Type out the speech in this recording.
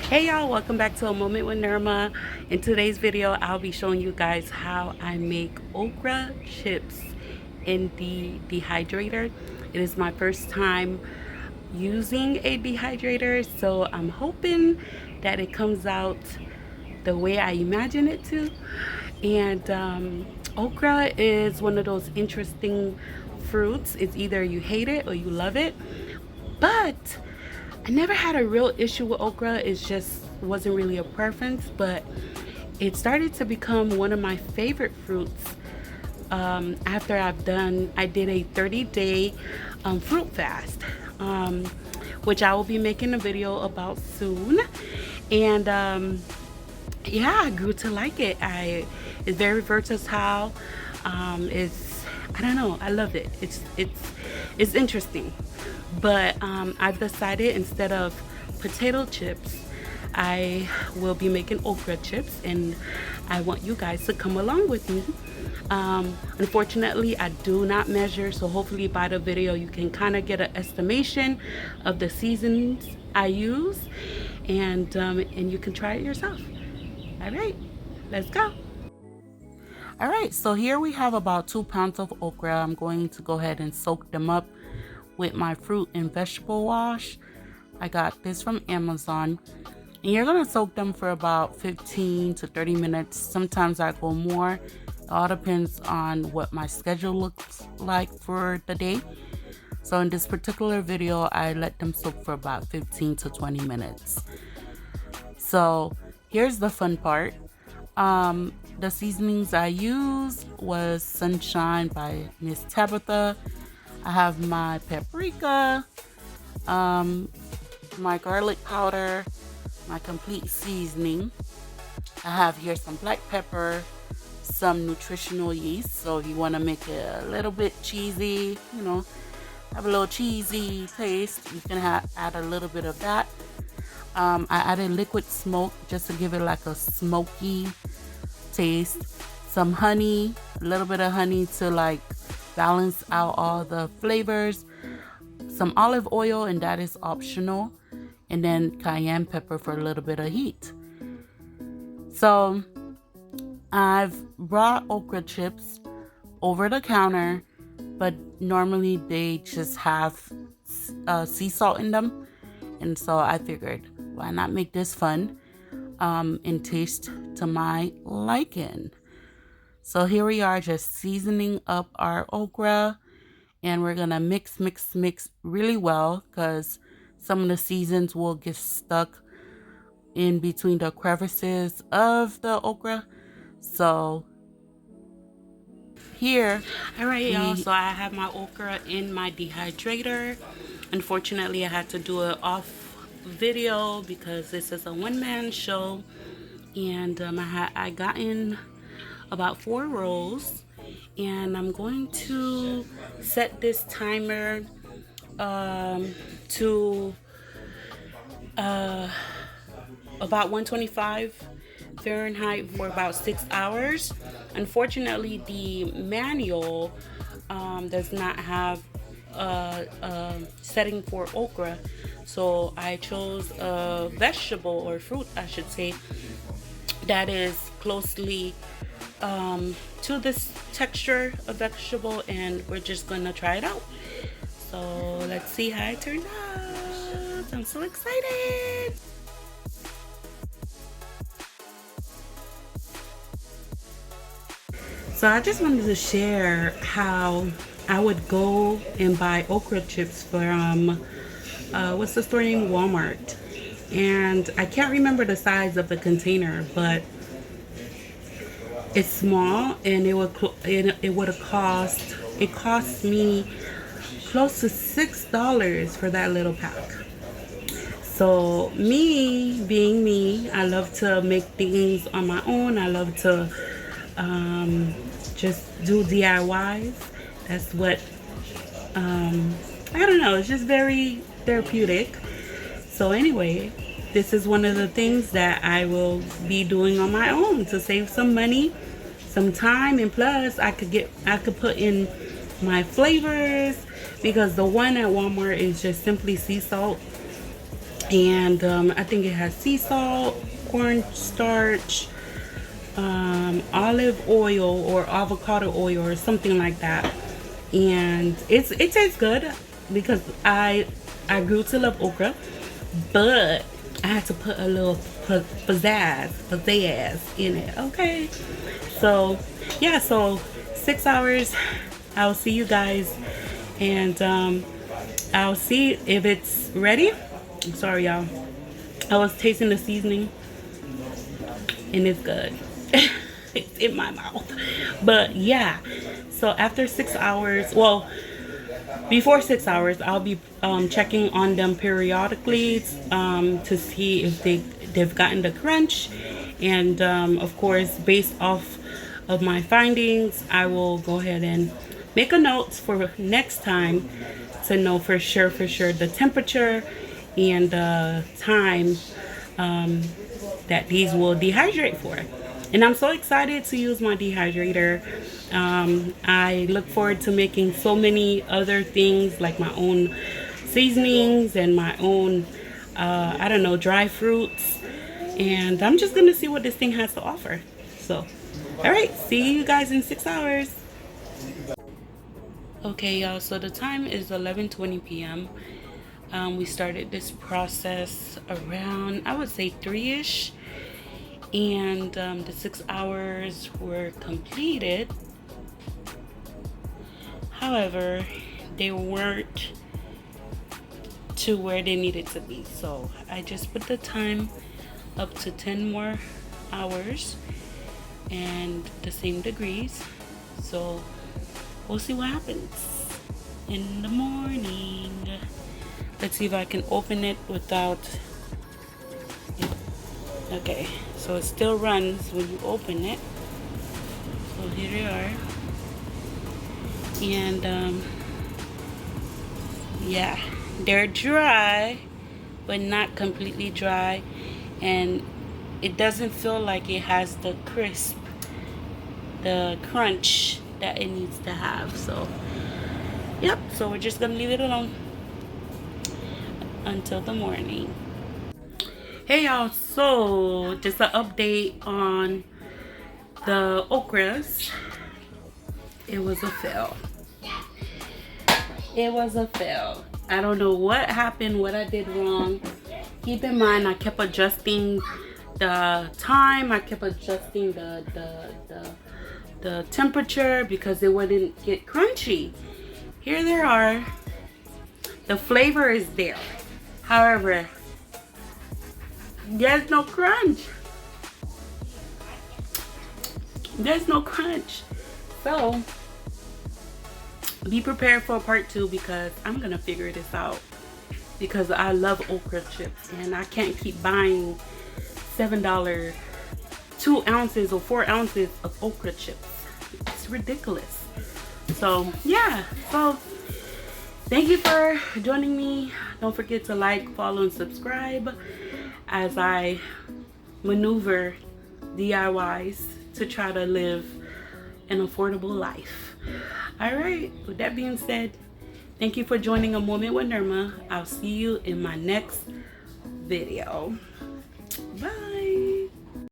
Hey y'all, welcome back to A Moment with Nirma. In today's video, I'll be showing you guys how I make okra chips in the dehydrator. It is my first time using a dehydrator, so I'm hoping that it comes out the way I imagine it to. And okra is one of those interesting fruits. It's either you hate it or you love it. But I never had a real issue with okra. It just wasn't really a preference, but it started to become one of my favorite fruits after I did a 30-day fruit fast, which I will be making a video about soon. And yeah, I grew to like it. It's very versatile. I don't know, I love it. It's interesting. But I've decided instead of potato chips, I will be making okra chips, and I want you guys to come along with me. Unfortunately, I do not measure, so hopefully by the video you can kind of get an estimation of the seasons I use, and you can try it yourself. All right, let's go. All right, so here we have about 2 pounds of okra. I'm going to go ahead and soak them up with my fruit and vegetable wash. I got this from Amazon. And you're gonna soak them for about 15 to 30 minutes. Sometimes I go more. It all depends on what my schedule looks like for the day. So in this particular video, I let them soak for about 15 to 20 minutes. So here's the fun part. The seasonings I used was Sunshine by Miss Tabitha. I have my paprika, my garlic powder, my complete seasoning. I have here some black pepper, some nutritional yeast. So if you want to make it a little bit cheesy, have a little cheesy taste, you can add a little bit of that. I added liquid smoke just to give it like a smoky taste. Some honey, a little bit of honey to like balance out all the flavors. Some olive oil, and that is optional. And then cayenne pepper for a little bit of heat. So I've brought okra chips over the counter, but normally they just have sea salt in them. And so I figured, why not make this fun and taste to my liking. So here we are, just seasoning up our okra, and we're gonna mix really well, because some of the seasons will get stuck in between the crevices of the okra. So here, all right, y'all, so I have my okra in my dehydrator. Unfortunately, I had to do it off video because this is a one-man show, and I got in about 4 rolls, and I'm going to set this timer to about 125 Fahrenheit for about 6 hours. Unfortunately, the manual does not have a setting for okra, so I chose a vegetable, or fruit I should say, that is closely to this texture of vegetable, and we're just gonna try it out. So let's see how it turned out. I'm so excited. So I just wanted to share how I would go and buy okra chips from what's the store name? Walmart. And I can't remember the size of the container, but it's small, and it cost me close to $6 for that little pack. So me being me, I love to make things on my own. I love to just do DIYs. That's what I don't know, it's just very therapeutic. So anyway, this is one of the things that I will be doing on my own to save some money, some time, and plus I could put in my flavors, because the one at Walmart is just simply sea salt, And I think it has sea salt, cornstarch, olive oil or avocado oil or something like that. And it tastes good because I grew to love okra, but I had to put a little pizzazz in it. Okay, so yeah, so 6 hours. I'll see you guys, and I'll see if it's ready. I'm sorry, y'all. I was tasting the seasoning, and it's good. It's in my mouth. But yeah, so after 6 hours, well, before 6 hours, I'll be checking on them periodically to see if they've gotten the crunch, and of course, based off of my findings, I will go ahead and make a note for next time to know for sure the temperature and time that these will dehydrate for. And I'm so excited to use my dehydrator. I look forward to making so many other things like my own seasonings and my own, I don't know, dry fruits. And I'm just going to see what this thing has to offer. So, all right, see you guys in 6 hours. Okay, y'all, so the time is 11:20 p.m. We started this process around, I would say, 3-ish. And the 6 hours were completed. However, they weren't to where they needed to be. So I just put the time up to 10 more hours and the same degrees. So we'll see what happens in the morning. Let's see if I can open it without... Okay, so it still runs when you open it. So here they are. And yeah, they're dry, but not completely dry. And it doesn't feel like it has the crisp, the crunch that it needs to have. So, yep, so we're just gonna leave it alone until the morning. Hey y'all, so just an update on the okras. It was a fail. It was a fail. I don't know what happened, what I did wrong. Keep in mind, I kept adjusting the time. I kept adjusting the temperature because it wouldn't get crunchy. Here they are. The flavor is there. However, there's no crunch. There's no crunch. So be prepared for part 2 because I'm gonna figure this out, because I love okra chips and I can't keep buying $7 2 ounces or 4 ounces of okra chips. It's ridiculous. So yeah, so thank you for joining me. Don't forget to like, follow, and subscribe as I maneuver DIYs to try to live an affordable life. All right, with that being said, thank you for joining A Moment with Nirma. I'll see you in my next video. Bye.